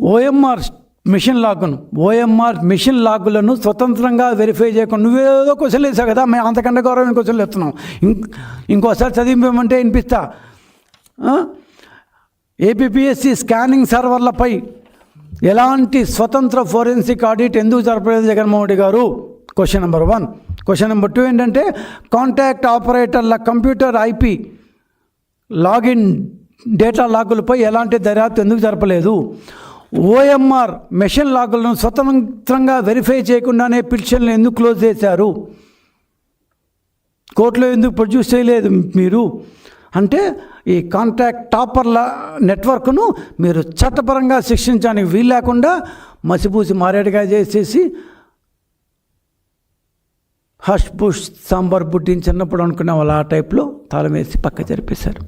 ఓఎంఆర్ మిషన్ లాగులను స్వతంత్రంగా వెరిఫై చేయకుండా నువ్వేదో క్వశ్చన్లు వేసావు కదా, మేము అంతకంటే గౌరవమైన క్వశ్చన్లు ఎత్తున్నాం. ఇంకోసారి చదివింపమంటే వినిపిస్తా. ఏపీపీఎస్సీ స్కానింగ్ సర్వర్లపై ఎలాంటి స్వతంత్ర ఫోరెన్సిక్ ఆడిట్ ఎందుకు జరపలేదు జగన్మోహన్ రెడ్డి గారు? Question number 1. క్వశ్చన్ నెంబర్ 2 ఏంటంటే కాంటాక్ట్ ఆపరేటర్ల కంప్యూటర్ ఐపీ లాగిన్ డేటా లాగులపై ఎలాంటి దర్యాప్తు ఎందుకు జరపలేదు? ఓఎంఆర్ మెషిన్ లాగులను స్వతంత్రంగా వెరిఫై చేయకుండానే పిటిషన్లు ఎందుకు క్లోజ్ చేశారు? కోర్టులో ఎందుకు ప్రొడ్యూస్ చేయలేదు మీరు? అంటే ఈ కాంట్రాక్ట్ టాపర్ల నెట్వర్క్ను మీరు చట్టపరంగా శిక్షించడానికి వీలు లేకుండా మసిపూసి మారేడుగా చేసేసి హష్ బుష్ సాంబార్ బుడ్డిని చిన్నప్పుడు అనుకునే వాళ్ళు ఆ టైప్లో తాళం వేసి పక్క జరిపేశారు.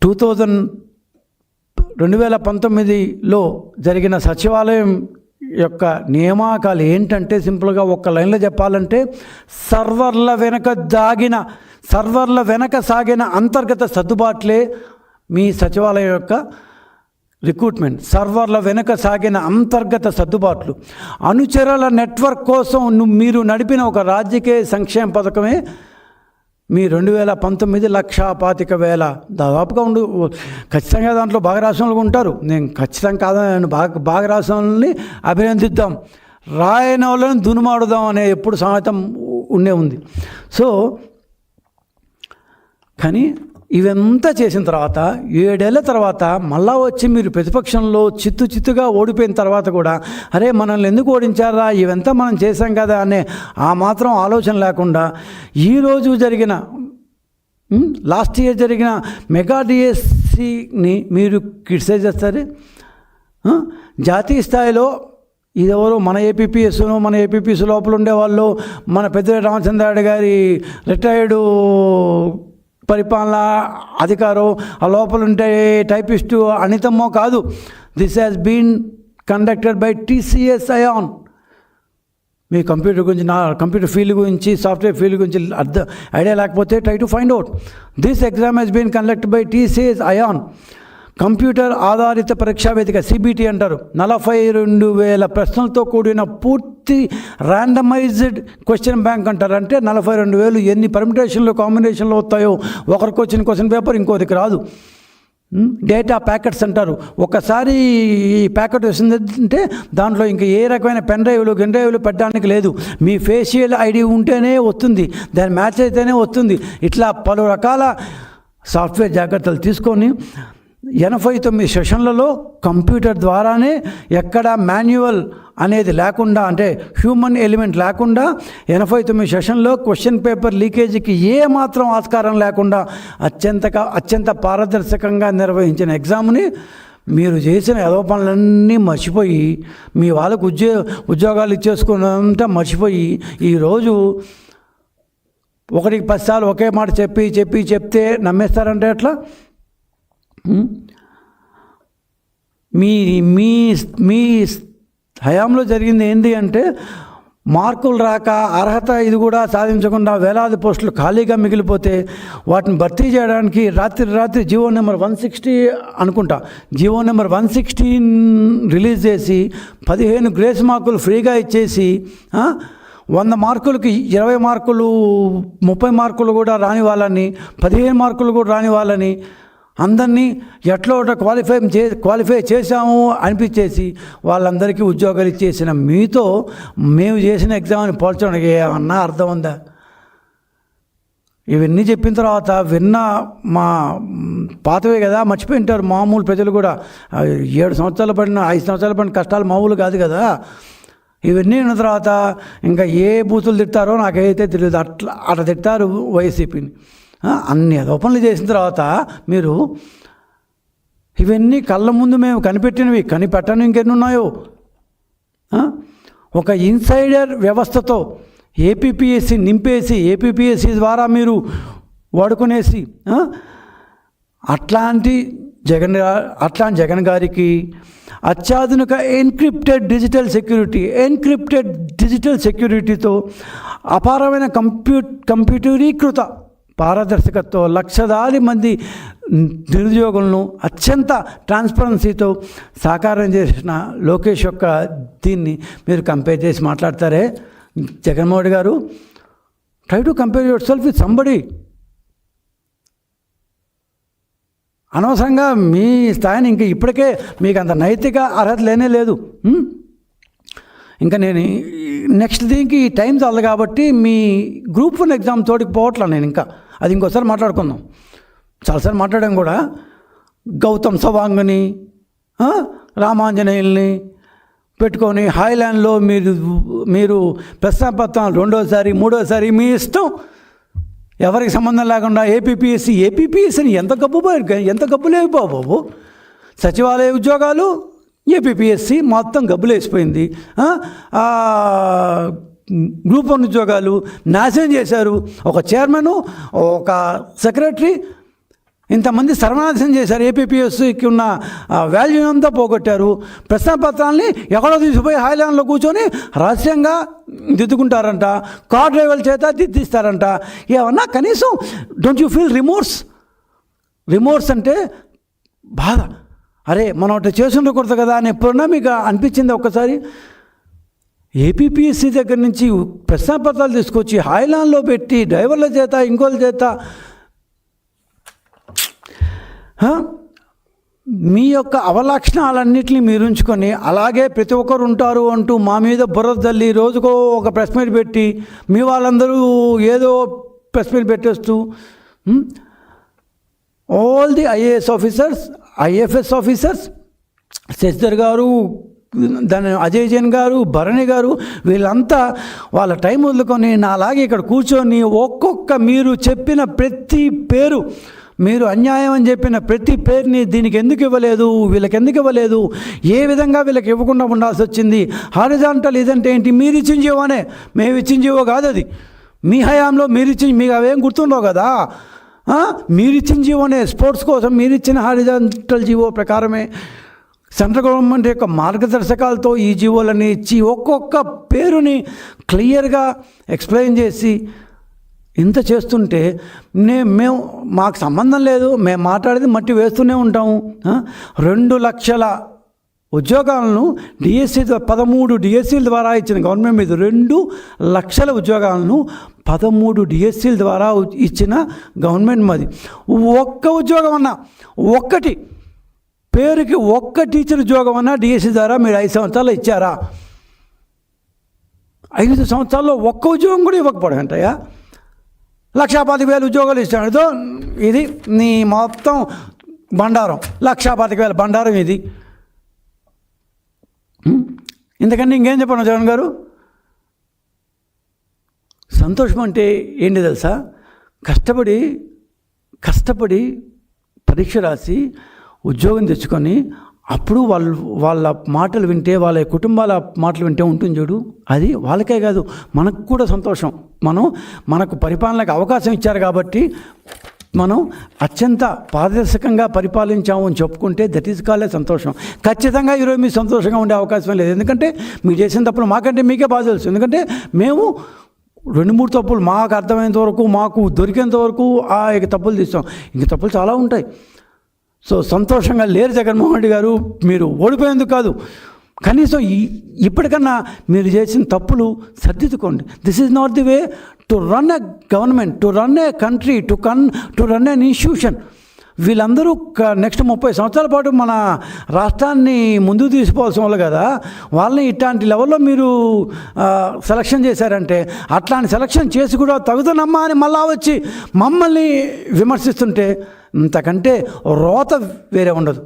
2019లో జరిగిన సచివాలయం యొక్క నియామకాలు ఏంటంటే సింపుల్గా ఒక్క లైన్లో చెప్పాలంటే సర్వర్ల వెనక సాగిన అంతర్గత సర్దుబాట్లే మీ సచివాలయం యొక్క రిక్రూట్మెంట్. సర్వర్ల వెనుక సాగిన అంతర్గత సర్దుబాట్లు, అనుచరుల నెట్వర్క్ కోసం మీరు నడిపిన ఒక రాజకీయ సంక్షేమ పథకమే మీ 2019 1,25,000 దాదాపుగా ఖచ్చితంగా దాంట్లో బాగా రాసిన వాళ్ళు ఉంటారు. నేను ఖచ్చితంగా కాదని బాగా రాసిన వాళ్ళని అభినందిద్దాం, రాయని వాళ్ళని దునుమాడుదాం అనే ఎప్పుడు సామెతం ఉంది. సో కానీ ఇవంతా చేసిన తర్వాత 7 ఏళ్ల తర్వాత మళ్ళా వచ్చి మీరు ప్రతిపక్షంలో చిత్తుగా ఓడిపోయిన తర్వాత కూడా అరే మనల్ని ఎందుకు ఓడించారా, ఇవంతా మనం చేశాం కదా అనే ఆ మాత్రం ఆలోచన లేకుండా ఈరోజు జరిగిన లాస్ట్ ఇయర్ జరిగిన మెగా డిఎస్సిని మీరు క్రిటిసైజ్ చేస్తారు. జాతీయ స్థాయిలో ఇదెవరో మన ఏపీపీఎస్ లోపల ఉండేవాళ్ళు, మన పెద్దిరెడ్డి రామచంద్రారెడ్డి గారి రిటైర్డు పరిపాలన అధికారం ఆ లోపల ఉంటే టైపిస్టు అనితమ్మో కాదు. This has been conducted by TCS iON. మీ కంప్యూటర్ గురించి, నా కంప్యూటర్ ఫీల్డ్ గురించి, సాఫ్ట్వేర్ ఫీల్డ్ గురించి ఐడియా లేకపోతే try to find out. This exam has been conducted by TCS iON, computer ఆధారిత పరీక్షా వేదిక, సిబిటి అంటారు. 42,000 ప్రశ్నలతో కూడిన పూర్తి ర్యాండమైజ్డ్ క్వశ్చన్ బ్యాంక్ అంటారు. అంటే 42,000 ఎన్ని పర్మిటేషన్లు కాంబినేషన్లు వస్తాయో, ఒకరికి వచ్చిన క్వశ్చన్ పేపర్ ఇంకోటికి రాదు. డేటా ప్యాకెట్స్ అంటారు. ఒకసారి ఈ ప్యాకెట్ వస్తుందంటే దాంట్లో ఇంకా ఏ రకమైన పెన్ డ్రైవ్లు పెట్టడానికి లేదు. మీ ఫేషియల్ ఐడి ఉంటేనే వస్తుంది, దాని మ్యాచ్ అయితేనే వస్తుంది. ఇట్లా పలు రకాల సాఫ్ట్వేర్ జాగ్రత్తలు తీసుకొని 89 సెషన్లలో కంప్యూటర్ ద్వారానే ఎక్కడ మాన్యువల్ అనేది లేకుండా, అంటే హ్యూమన్ ఎలిమెంట్ లేకుండా 89 సెషన్లో క్వశ్చన్ పేపర్ లీకేజీకి ఏమాత్రం ఆస్కారం లేకుండా అత్యంత పారదర్శకంగా నిర్వహించిన ఎగ్జామ్ని మీరు చేసిన ఏదో పనులన్నీ మర్చిపోయి, మీ వాళ్ళకు ఉద్యోగాలు ఇచ్చేసుకున్నంతా మర్చిపోయి ఈరోజు 1కి 10 సార్లు ఒకే మాట చెప్తే నమ్మేస్తారంటే ఎట్లా? మీ హయాంలో జరిగింది ఏంటి అంటే మార్కులు రాక అర్హత ఇది కూడా సాధించకుండా వేలాది పోస్టులు ఖాళీగా మిగిలిపోతే వాటిని భర్తీ చేయడానికి రాత్రి జీవో నెంబర్ 160 అనుకుంటా, జీవో నెంబర్ 116 రిలీజ్ చేసి 15 గ్రేస్ మార్కులు ఫ్రీగా ఇచ్చేసి 100 మార్కులకి 20 మార్కులు 30 మార్కులు కూడా రాని వాళ్ళని, 15 మార్కులు కూడా రాని వాళ్ళని అందరినీ ఎట్లా క్వాలిఫై చేశాము అనిపించేసి వాళ్ళందరికీ ఉద్యోగాలు ఇచ్చేసిన మీతో మేము చేసిన ఎగ్జామ్ని పోల్చడానికి ఏమన్నా అర్థం ఉందా? ఇవన్నీ చెప్పిన తర్వాత విన్న మా పాతవే కదా, మర్చిపోయింటారు మామూలు ప్రజలు కూడా. 7 సంవత్సరాలు పడిన 5 సంవత్సరాలు పడిన కష్టాలు మామూలు కాదు కదా. ఇవన్నీ ఉన్న తర్వాత ఇంకా ఏ బూతులు తిట్టారో నాకైతే తెలియదు, అట్లా తిట్టారు వైసీపీని. అన్ని ఓపెన్లు చేసిన తర్వాత మీరు ఇవన్నీ కళ్ళ ముందు మేము కనిపెట్టినవి, కనిపెట్టని ఇంకెన్ని ఉన్నాయో. ఒక ఇన్సైడర్ వ్యవస్థతో ఏపీపీఎస్సీ నింపేసి ఏపీపీఎస్సీ ద్వారా మీరు వాడుకునేసి అట్లాంటి జగన్ గారికి అత్యాధునిక ఎన్క్రిప్టెడ్ డిజిటల్ సెక్యూరిటీతో అపారమైన కంప్యూటరీకృత పారదర్శకతతో లక్షలాది మంది నిరుద్యోగులను అత్యంత ట్రాన్స్పరెన్సీతో సాకారం చేసిన లోకేష్ యొక్క దీన్ని మీరు కంపేర్ చేసి మాట్లాడతారే జగన్మోహన్ రెడ్డి గారు. Try to compare your self with somebody. అనవసరంగా మీ స్థాయిని ఇంకా ఇప్పటికే మీకు అంత నైతిక అర్హత లేనే లేదు. ఇంకా నేను నెక్స్ట్ దీనికి టైం చాలదు కాబట్టి మీ గ్రూప్ 1 ఎగ్జామ్ తోటికి పోవట్లా నేను. ఇంకా అది ఇంకోసారి మాట్లాడుకుందాం. చాలాసార్లు మాట్లాడాం కూడా. గౌతమ్ సవాంగ్ని రామాంజనేయుల్ని పెట్టుకొని హాయ్లాండ్లో మీరు ప్రశ్నపత్రం 2వ సారి 3వ సారి మీ ఇష్టం, ఎవరికి సంబంధం లేకుండా ఏపీపీఎస్సీని ఎంత గబ్బు లేవు బాబు. సచివాలయ ఉద్యోగాలు ఏపీపీఎస్సీ మొత్తం గబ్బులు వేసిపోయింది. గ్రూప్ 1 ఉద్యోగాలు నాశనం చేశారు. ఒక చైర్మను, ఒక సెక్రటరీ, ఇంతమంది సర్వనాశనం చేశారు. ఏపీపీఎస్సీకి ఉన్న వాల్యూ అంతా పోగొట్టారు. ప్రశ్నపత్రాలని ఎక్కడో తీసుకుపోయి హాయ్లాండ్లో కూర్చొని రహస్యంగా దిద్దుకుంటారంట, కార్ డ్రైవర్ల చేత దిద్దిస్తారంట. ఏమన్నా కనీసం డోంట్ యూ ఫీల్ రిమోర్స్ అంటే బాధ. అరే మనం అట్లా చేసి ఉండకూడదు కదా అని ఎప్పుడన్నా మీకు అనిపించింది ఒక్కసారి? ఏపీపీఎస్సీ దగ్గర నుంచి ప్రశ్నపత్రాలు తీసుకొచ్చి హాయ్లాండ్లో పెట్టి డ్రైవర్ల చేత ఇంకోళ్ళ చేత మీ యొక్క అవలక్షణాలన్నింటినీ మీరు ఉంచుకొని అలాగే ప్రతి ఒక్కరు ఉంటారు అంటూ మా మీద బుర్ర తల్లి రోజుకో ఒక ప్రెస్ మీట్ పెట్టి మీ వాళ్ళందరూ ఏదో ప్రెస్ మీట్ పెట్టేస్తూ all the IAS officers, IFS officers, Shashidhar గారు, దాని అజయ్ జైన్ గారు, భరణి గారు, వీళ్ళంతా వాళ్ళ టైం వదులుకొని నాలాగే ఇక్కడ కూర్చొని ఒక్కొక్క మీరు చెప్పిన ప్రతి పేరు, మీరు అన్యాయం అని చెప్పిన ప్రతి పేరుని దీనికి ఎందుకు ఇవ్వలేదు, వీళ్ళకి ఎందుకు ఇవ్వలేదు, ఏ విధంగా వీళ్ళకి ఇవ్వకుండా ఉండాల్సి వచ్చింది, హారిజాంటల్ ఇదంటే ఏంటి, మీరు ఇచ్చిన జీవోనే, మేము ఇచ్చిన జీవో కాదు అది, మీ హయాంలో మీరు ఇచ్చిన, మీకు అవేం గుర్తుండవు కదా, మీరు ఇచ్చిన జీవోనే, స్పోర్ట్స్ కోసం మీరు ఇచ్చిన హారిజాంటల్ జీవో ప్రకారమే సెంట్రల్ గవర్నమెంట్ యొక్క మార్గదర్శకాలతో ఈ జీవోలని ఇచ్చి ఒక్కొక్క పేరుని క్లియర్గా ఎక్స్ప్లెయిన్ చేసి ఇంత చేస్తుంటే మేము మాకు సంబంధం లేదు, మేము మాట్లాడేది మట్టి వేస్తూనే ఉంటాము. 2 లక్షల ఉద్యోగాలను డిఎస్సి 13 డిఎస్సీల ద్వారా ఇచ్చిన గవర్నమెంట్ మీద 2 లక్షల ఉద్యోగాలను 13 డిఎస్సీల ద్వారా ఇచ్చిన గవర్నమెంట్ మాది. ఒక్క ఉద్యోగం అన్నా, ఒక్కటి పేరుకి ఒక్క టీచర్ ఉద్యోగం అన్నా డిఎస్సి ద్వారా మీరు 5 సంవత్సరాలు ఇచ్చారా? 5 సంవత్సరాల్లో ఒక్క ఉద్యోగం కూడా ఇవ్వకపోవడం ఏంటయ్యా? 1,25,000 ఉద్యోగాలు ఇస్తాడు. ఇది నీ మొత్తం బండారం, 1,25,000 బండారం ఇది. ఇంతకన్నా ఇంకేం చెప్పను జగన్ గారు? సంతోషం అంటే ఏంటి తెలుసా? కష్టపడి పరీక్ష రాసి ఉద్యోగం తెచ్చుకొని అప్పుడు వాళ్ళ మాటలు వింటే, వాళ్ళ కుటుంబాల మాటలు వింటే ఉంటుంది చూడు, అది వాళ్ళకే కాదు మనకు కూడా సంతోషం. మనకు పరిపాలనకు అవకాశం ఇచ్చారు కాబట్టి మనం అత్యంత పారదర్శకంగా పరిపాలించాము అని చెప్పుకుంటే దట్ ఈజ్ కాలే సంతోషం. ఖచ్చితంగా ఈరోజు మీరు సంతోషంగా ఉండే అవకాశం లేదు. ఎందుకంటే మీరు చేసిన తప్పులు మాకంటే మీకే బాధ తెలుసు. ఎందుకంటే మేము 2-3 తప్పులు మాకు అర్థమైనంత వరకు, మాకు దొరికేంత వరకు ఆ తప్పులు తీస్తాం. ఇంక తప్పులు చాలా ఉంటాయి. సో సంతోషంగా లేరు జగన్మోహన్ రెడ్డి గారు. మీరు ఓడిపోయేందుకు కాదు, కనీసం ఇప్పటికన్నా మీరు చేసిన తప్పులు సర్దిద్దుకోండి. This is not the way to run a government, to run a country, to run an institution. వీళ్ళందరూ నెక్స్ట్ 30 సంవత్సరాల పాటు మన రాష్ట్రాన్ని ముందుకు తీసుకోవాల్సిన వాళ్ళు కదా, వాళ్ళని ఇట్లాంటి లెవెల్లో మీరు సెలక్షన్ చేశారంటే, అట్లాంటి సెలక్షన్ చేసి కూడా తగుదనమ్మా అని మళ్ళా వచ్చి మమ్మల్ని విమర్శిస్తుంటే ఇంతకంటే రోత వేరే ఉండదు,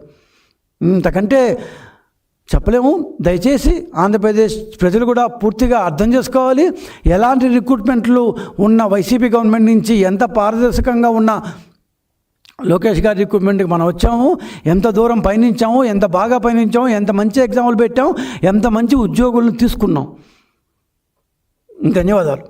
ఇంతకంటే చెప్పలేము. దయచేసి ఆంధ్రప్రదేశ్ ప్రజలు కూడా పూర్తిగా అర్థం చేసుకోవాలి. ఎలాంటి రిక్రూట్మెంట్లు ఉన్న వైసీపీ గవర్నమెంట్ నుంచి ఎంత పారదర్శకంగా ఉన్న లోకేష్ గారి రిక్రూట్మెంట్కి మనం వచ్చాము, ఎంత దూరం పయనించాము, ఎంత బాగా పయనించాము, ఎంత మంచి ఎగ్జామ్లు పెట్టాము, ఎంత మంచి ఉద్యోగులను తీసుకున్నాం. ధన్యవాదాలు.